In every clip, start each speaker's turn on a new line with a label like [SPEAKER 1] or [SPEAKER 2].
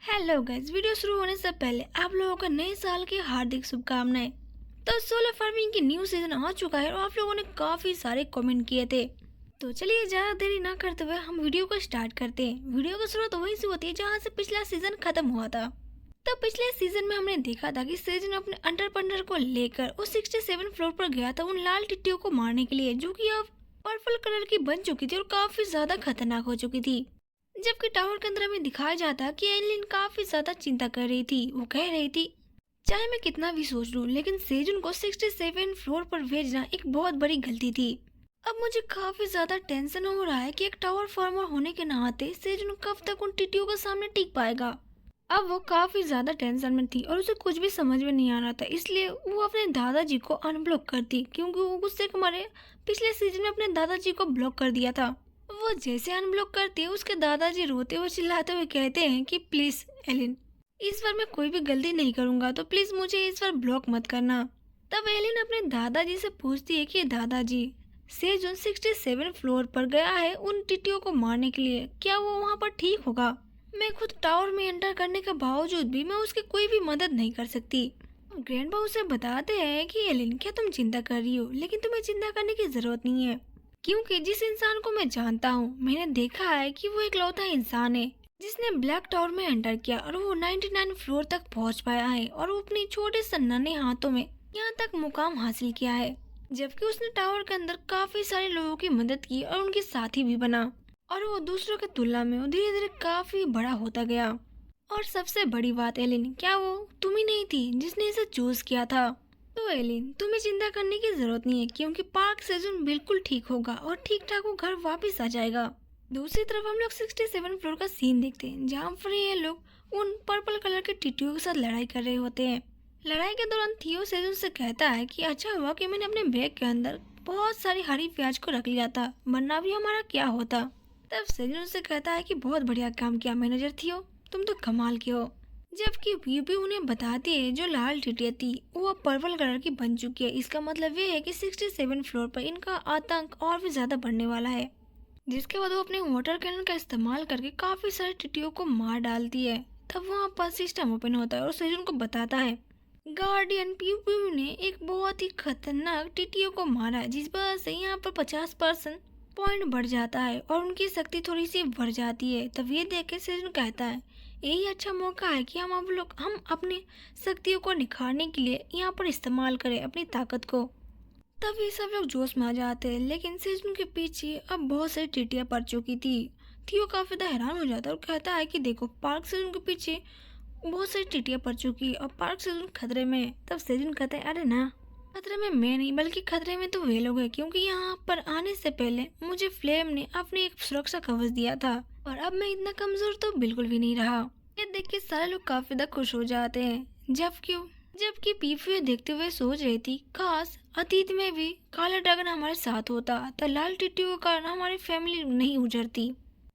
[SPEAKER 1] Hello guys, video शुरू होने से पहले आप लोगों को नए साल की हार्दिक शुभकामनाएं। तो सोलर फार्मिंग की न्यू सीजन आ चुका है और आप लोगों ने काफी सारे कमेंट किए थे। तो चलिए ज्यादा देरी ना करते हुए हम वीडियो को स्टार्ट करते हैं। वीडियो की शुरुआत वहीं से होती है जहां से पिछला सीजन खत्म हुआ था। तो पिछले सीजन में हमने देखा था कि सेजन अपने अंडरपंडर को लेकर उस 67 फ्लोर पर गया था उन लाल टिट्टियों को मारने के लिए, जो कि अब पर्पल कलर की बन चुकी थी और काफी ज्यादा खतरनाक हो चुकी थी। जबकि टावर के अंदर हमें दिखाया जाता कि एलिन काफी ज्यादा चिंता कर रही थी। वो कह रही थी, चाहे मैं कितना भी सोच लूं, लेकिन सेजुन को 67 फ्लोर पर भेजना एक बहुत बड़ी गलती थी। अब मुझे काफी ज्यादा टेंशन हो रहा है कि एक टावर फार्मर होने के नाते सेजुन कब तक उन टिटियों के सामने टिक पाएगा। अब वो काफी ज्यादा टेंशन में थी और उसे कुछ भी समझ में नहीं आ रहा था, इसलिए वो अपने दादाजी को अनब्लॉक करती, क्योंकि वो गुस्से के मारे पिछले सीजन में अपने दादाजी को ब्लॉक कर दिया था। वो जैसे अनब्लॉक करती है, उसके दादाजी रोते हुए चिल्लाते हुए कहते हैं कि प्लीज एलिन, इस बार मैं कोई भी गलती नहीं करूंगा, तो प्लीज मुझे इस बार ब्लॉक मत करना। तब एलिन अपने दादाजी से पूछती है कि दादाजी, सेजुन 67 फ्लोर पर गया है उन टिटियों को मारने के लिए, क्या वो वहाँ पर ठीक होगा? मैं खुद टावर में एंटर करने के बावजूद भी मैं उसकी कोई भी मदद नहीं कर सकती। ग्रैंडपा उसे बताते हैं कि एलिन, क्या तुम चिंता कर रही हो? लेकिन तुम्हें चिंता करने की जरूरत नहीं है, क्योंकि जिस इंसान को मैं जानता हूँ, मैंने देखा है कि वो इकलौता इंसान है जिसने ब्लैक टावर में एंटर किया और वो 99 फ्लोर तक पहुँच पाया है और वो अपने छोटे से नन्हे हाथों में यहाँ तक मुकाम हासिल किया है। जबकि उसने टावर के अंदर काफी सारे लोगों की मदद की और उनके साथी भी बना, और वो दूसरों की तुलना में वो धीरे धीरे काफी बड़ा होता गया। और सबसे बड़ी बात एलिन, क्या वो तुम ही नहीं थी जिसने इसे चूज किया था? तो एलिन, तुम्हें चिंता करने की जरूरत नहीं है, क्योंकि पार्क सेजन बिल्कुल ठीक होगा और ठीक ठाक वो घर वापस आ जाएगा। दूसरी तरफ हम लोग 67 फ्लोर का सीन देखते हैं, जहाँ पर ये लोग उन पर्पल कलर के टिट्टियों के साथ लड़ाई कर रहे होते हैं। लड़ाई के दौरान थियो सेजन से कहता है कि अच्छा हुआ कि मैंने अपने बैग के अंदर बहुत सारी हरी प्याज को रख लिया था, वरना भी हमारा क्या होता। तब सेजन से कहता है कि बहुत बढ़िया काम किया मैनेजर थियो, तुम तो कमाल के हो। जबकि पीपी उन्हें बताती है जो लाल टिटिया थी वो अब पर्पल कलर की बन चुकी है। इसका मतलब ये है कि 67 फ्लोर पर इनका आतंक और भी ज्यादा बढ़ने वाला है। जिसके बाद वो अपने वाटर कैनन का इस्तेमाल करके काफी सारे टिटियों को मार डालती है। तब वहाँ पर सिस्टम ओपन होता है और सेजन को बताता है गार्डियन पीयू पीयू ने एक बहुत ही खतरनाक टिटियों को मारा है, जिस वजह से यहाँ पर 50% पॉइंट बढ़ जाता है और उनकी शक्ति थोड़ी सी बढ़ जाती है। तब ये देख के सेजन कहता है, यही अच्छा मौका है कि हम अपनी शक्तियों को निखारने के लिए यहाँ पर इस्तेमाल करें अपनी ताकत को। तब ये सब लोग जोश में आ जाते हैं, लेकिन सेजन के पीछे अब बहुत सारी टिटियाँ पड़ चुकी थी। थियो काफी ज्यादा हैरान हो जाता है और कहता है कि देखो, पार्क सेजन के पीछे बहुत सारी टिटियाँ पड़ चुकी और पार्क सेजन खतरे में है। तब सेजन कहते हैं, अरे ना, खतरे में मैं नहीं, बल्कि खतरे में तो वे लोग हैं, क्योंकि यहाँ पर आने से पहले मुझे फ्लेम ने अपने एक सुरक्षा कवच दिया था और अब मैं इतना कमजोर तो बिल्कुल भी नहीं रहा। ये देख के सारे लोग काफी ज्यादा खुश हो जाते हैं। जबकि पीपू ये देखते हुए सोच रही थी, काश अतीत में भी काला ड्रैगन हमारे साथ होता तो लाल टिट्टियों के कारण हमारी फैमिली नहीं उजड़ती।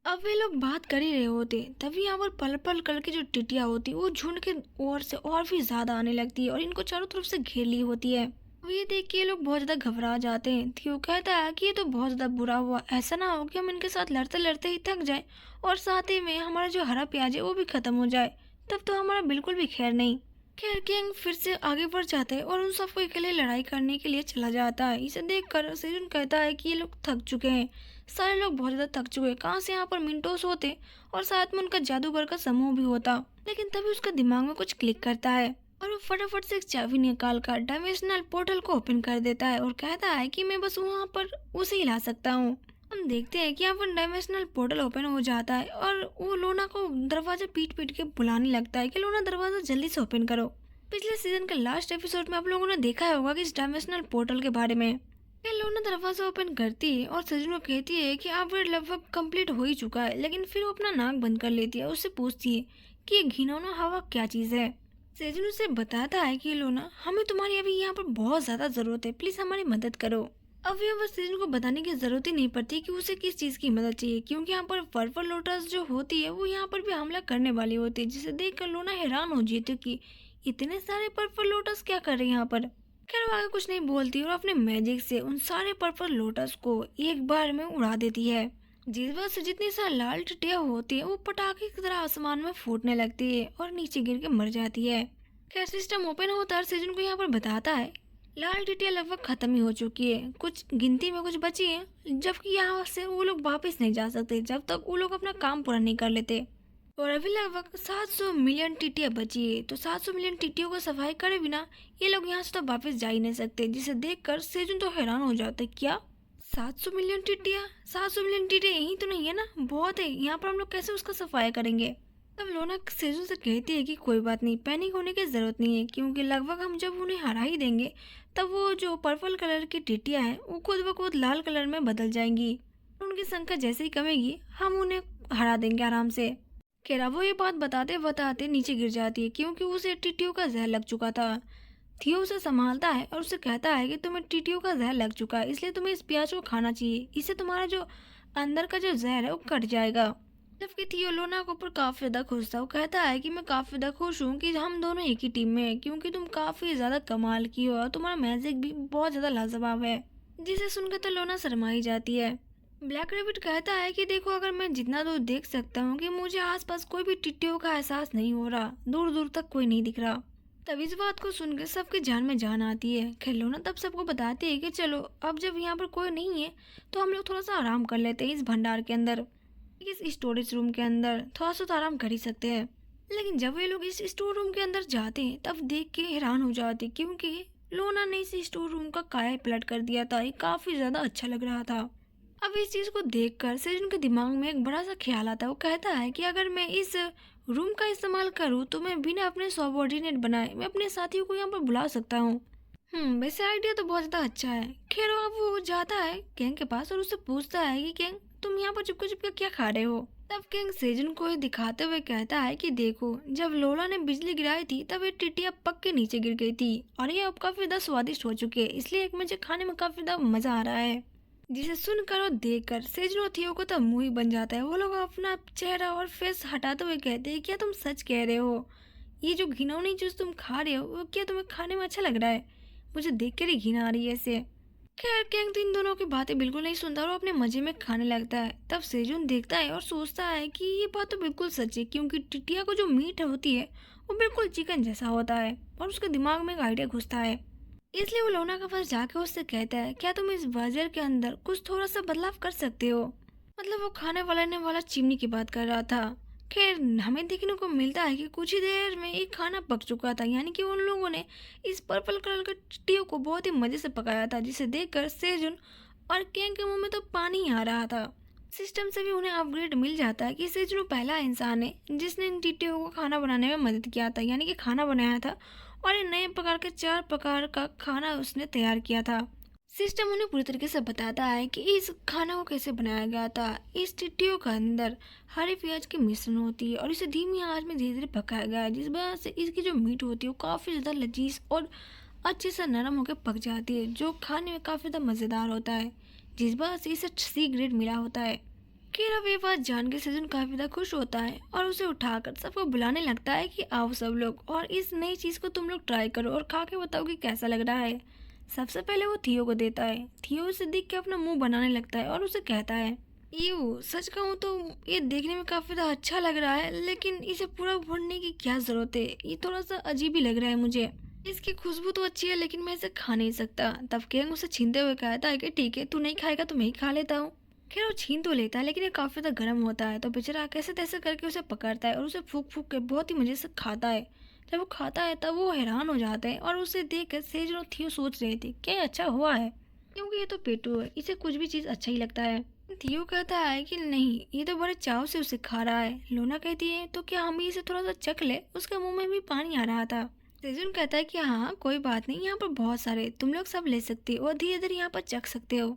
[SPEAKER 1] अब वे लोग बात कर ही रहे होते, तभी यहाँ पर पर्पल कलर की जो टिटिया होती वो झुंड के ओर से और भी ज्यादा आने लगती है और इनको चारों तरफ से घेर ली होती है। अब ये देख के ये लोग बहुत ज्यादा घबरा जाते हैं। थियो कहता है कि ये तो बहुत ज्यादा बुरा हुआ, ऐसा ना हो कि हम इनके साथ लड़ते लड़ते ही थक जाए और साथ ही में हमारा जो हरा प्याज है वो भी खत्म हो जाए, तब तो हमारा बिल्कुल भी खैर नहीं। खैर गैंग फिर से आगे बढ़ जाता है और उन सबको अकेले लड़ाई करने के लिए चला जाता है। इसे देखकर सेजन कहता है कि ये लोग थक चुके हैं, सारे लोग बहुत ज्यादा थक चुके हैं, कहाँ से यहाँ पर मिंटोस होते और साथ में उनका जादूगर का समूह भी होता। लेकिन तभी उसका दिमाग में कुछ क्लिक करता है और वो फटाफट से एक चाबी निकाल कर डायमेंशनल पोर्टल को ओपन कर देता है और कहता है कि मैं बस वहाँ पर उसे हिला सकता हूँ। हम देखते हैं कि यहाँ पर डायमेंशनल पोर्टल ओपन हो जाता है और वो लोना को दरवाजा पीट पीट के बुलाने लगता है कि लोना दरवाजा जल्दी से ओपन करो। पिछले सीजन के लास्ट एपिसोड में आप लोगों ने देखा होगा कि इस डायमेंशनल पोर्टल के बारे में। फिर लोना दरवाजा ओपन करती है और सेजन को कहती है कि अपग्रेड लगभग कंप्लीट हो ही चुका है, लेकिन फिर वो अपना नाक बंद कर लेती है। उससे पूछती है कि ये घिनौना हवा क्या चीज है। सेजन उसे बताता है कि लोना, हमें तुम्हारी अभी यहाँ पर बहुत ज्यादा जरूरत है, प्लीज हमारी मदद करो। अब यहाँ पर सेजन को बताने की जरूरत ही नहीं पड़ती कि उसे किस चीज की मदद चाहिए, क्योंकि यहाँ पर पर्पल लोटस जो होती है वो यहाँ पर भी हमला करने वाली होती है, जिसे देखकर लोना हैरान हो जाती है कि इतने सारे पर्पल लोटस क्या कर रहे हैं यहाँ पर। खैर वो आगे कुछ नहीं बोलती और अपने मैजिक से उन सारे पर्पल लोटस को एक बार में उड़ा देती है। जिस वजह से जितनी सारी लाल टिड्डियाँ होती है वो पटाखे की तरह आसमान में फूटने लगती है और नीचे गिर के मर जाती है। खैर सिस्टम ओपन होता है, सेजन को यहाँ पर बताता है लाल टिड्डियाँ लगभग खत्म ही हो चुकी है, कुछ गिनती में कुछ बची है, जबकि यहाँ से वो लोग वापस नहीं जा सकते जब तक वो लोग अपना काम पूरा नहीं कर लेते। और अभी लगभग 700 मिलियन टिड्डियाँ बची है, तो 700 मिलियन टिड्डियों को सफाई करे बिना ये लोग यहाँ से तो वापस जा ही नहीं सकते, जिसे देखकर सेजन तो हैरान हो जाते, क्या 700 मिलियन टिड्डियाँ, 700 मिलियन टिड्डियाँ यही तो नहीं है ना, बहुत है, यहाँ पर हम लोग कैसे उसका सफाई करेंगे। तब लोना सेजन से कहती है कि कोई बात नहीं, पैनिक होने की जरूरत नहीं है, क्योंकि लगभग हम जब उन्हें हरा ही देंगे तब वो जो पर्पल कलर की टिड्डियाँ हैं वो खुद ब खुद लाल कलर में बदल जाएंगी। उनकी संख्या जैसे ही कमेगी हम उन्हें हरा देंगे आराम से। केरा वो ये बात बताते बताते नीचे गिर जाती है, क्योंकि उसे टिड्डियों का जहर लग चुका था। थियो उसे संभालता है और उसे कहता है कि तुम्हें टिड्डियों का जहर लग चुका है, इसलिए तुम्हें इस प्याज को खाना चाहिए, इससे तुम्हारा जो अंदर का जो जहर है वो कट जाएगा। जबकि थियो लोना के ऊपर काफी ज्यादा खुश था, वो कहता है कि मैं काफी ज्यादा खुश हूँ कि हम दोनों एक ही टीम में हैं, क्योंकि तुम काफी ज्यादा कमाल की हो और तुम्हारा मैजिक भी बहुत ज्यादा लाजवाब है। जिसे सुनकर तो लोना शर्मा ही जाती है। ब्लैक रैबिट कहता है कि देखो, अगर मैं जितना दूर देख सकता हूँ कि मुझे आसपास कोई भी टिड्डियों का एहसास नहीं हो रहा, दूर दूर तक कोई नहीं दिख रहा। तब इस बात को सुनकर सबके जान में जान आती है। खिलौना तब सबको बताती है कि चलो अब जब यहाँ पर कोई नहीं है तो हम लोग थोड़ा सा आराम कर लेते हैं इस भंडार के अंदर, इस स्टोरेज रूम के अंदर थोड़ा सा तो आराम कर ही सकते हैं। लेकिन जब वे लोग इस स्टोर रूम के अंदर जाते हैं तब देख के हैरान हो जाते, क्योंकि लोना ने इस स्टोर रूम का काया पलट कर दिया था, ये काफी ज्यादा अच्छा लग रहा था। अब इस चीज को देखकर सेजन के दिमाग में एक बड़ा सा ख्याल आता है, वो कहता है कि अगर मैं इस रूम का इस्तेमाल करूँ तो मैं बिना अपने सबऑर्डिनेट बनाए मैं अपने साथियों को यहाँ पर बुला सकता हूँ। वैसे आइडिया तो बहुत ज्यादा अच्छा है। खैर अब वो जाता है कैंग के पास और उससे पूछता है कि कैंग तुम यहाँ पर चिपके चिपके क्या खा रहे हो। तब कैंग सेजन को दिखाते हुए कहता है कि देखो, जब लोला ने बिजली गिराई थी तब ये टिड्डियाँ पक के नीचे गिर गई थी और ये अब काफी ज्यादा स्वादिष्ट हो चुके हैं, इसलिए एक मुझे खाने में काफी ज्यादा मजा आ रहा है। जिसे सुनकर और देखकर सेजन और थियो को तो मुंह ही बन जाता है। वो लोग अपना चेहरा और फेस हटाते हुए कहते हैं, क्या तुम सच कह रहे हो? ये जो घिनौनी चीज तुम खा रहे हो वो क्या तुम्हें खाने में अच्छा लग रहा है? मुझे देख कर ही घिन आ रही है इसे। खैर कैंग तो इन दोनों की बातें बिल्कुल नहीं सुनता और अपने मजे में खाने लगता है। तब सेजन देखता है और सोचता है कि ये बात तो बिल्कुल सच है, क्योंकि टिटिया को जो मीट होती है वो बिल्कुल चिकन जैसा होता है। और उसके दिमाग में एक आइडिया घुसता है, इसलिए वो लोना के पास जाके उससे कहता है, क्या तुम इस बाजार के अंदर कुछ थोड़ा सा बदलाव कर सकते हो? मतलब वो खाने वाला चिमनी की बात कर रहा था। खैर हमें देखने को मिलता है कि कुछ ही देर में एक खाना पक चुका था, यानी कि उन लोगों ने इस पर्पल कलर के टिड्डियों को बहुत ही मजे से पकाया था, जिसे देखकर सेजुन और कैंग के मुंह में तो पानी ही आ रहा था। सिस्टम से भी उन्हें अपग्रेड मिल जाता है कि सेजुन पहला इंसान है जिसने इन टिड्डियों को खाना बनाने में मदद किया था, यानी कि खाना बनाया था और इन नए प्रकार के 4 प्रकार का खाना उसने तैयार किया था। सिस्टम उन्हें पूरी तरीके से बताता है कि इस खाना को कैसे बनाया गया था। इस टिड्डियों के अंदर हरे प्याज की मिश्रण होती है और इसे धीमी आंच में धीरे धीरे पकाया गया है, जिस वजह से इसकी जो मीट होती है वो काफ़ी ज़्यादा लजीज और अच्छे से नरम होकर पक जाती है, जो खाने में काफ़ी ज़्यादा मज़ेदार होता है, जिस वजह से इसे सी ग्रेड मिला होता है। खैर अब ये बात जान के सेजन काफ़ी ज़्यादा खुश होता है और उसे उठाकर सबको बुलाने लगता है कि आओ सब लोग और इस नई चीज़ को तुम लोग ट्राई करो और खा के बताओ कि कैसा लग रहा है। सबसे पहले वो थियो को देता है। थियो उसे देख के अपना मुंह बनाने लगता है और उसे कहता है, यू सच कहूँ तो ये देखने में काफ़ी ज़्यादा अच्छा लग रहा है, लेकिन इसे पूरा भूनने की क्या ज़रूरत है? ये थोड़ा सा अजीब ही लग रहा है मुझे। इसकी खुशबू तो अच्छी है लेकिन मैं इसे खा नहीं सकता। तब कैंग उसे छीनते हुए कहता है कि ठीक है, तू नहीं खाएगा तो मैं ही खा लेता हूँ। खैर वो छीन तो लेता है लेकिन ये काफ़ी ज़्यादा गर्म होता है, तो बेचारा कैसे तैसे करके उसे पकड़ता है और उसे फूक फूक के बहुत ही मज़े से खाता है। जब वो खाता है तब वो हैरान हो जाते हैं और उसे देख कर सेजन और थियो सोच रहे थे क्या अच्छा हुआ है, क्योंकि ये तो पेटू है, इसे कुछ भी चीज़ अच्छा ही लगता है। थियो कहता है कि नहीं, ये तो बड़े चाव से उसे खा रहा है। लोना कहती है तो क्या हम भी इसे थोड़ा सा चख ले? उसके मुंह में भी पानी आ रहा था। सेजन कहता है कि हाँ कोई बात नहीं, यहाँ पर बहुत सारे तुम लोग सब ले सकते हो और धीरे धीरे यहाँ पर चख सकते हो।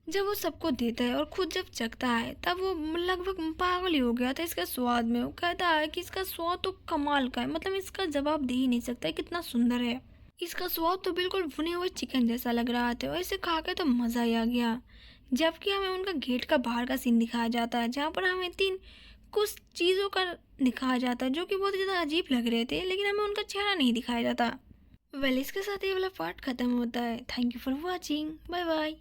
[SPEAKER 1] जब वो सबको देता है और खुद जब चखता है तब वो लगभग पागल ही हो गया था इसके स्वाद में। वो कहता है कि इसका स्वाद तो कमाल का है, मतलब इसका जवाब दे ही नहीं सकता, कितना सुंदर है। इसका स्वाद तो बिल्कुल भुने हुए चिकन जैसा लग रहा था और इसे खा के तो मज़ा ही आ गया। जबकि हमें उनका गेट का बाहर का सीन दिखाया जाता है, जहाँ पर हमें कुछ चीज़ों का दिखाया जाता है जो कि बहुत ज़्यादा अजीब लग रहे थे, लेकिन हमें उनका चेहरा नहीं दिखाया जाता। वेल इसके साथ ये वाला पार्ट खत्म होता है। Thank you for watching, bye bye.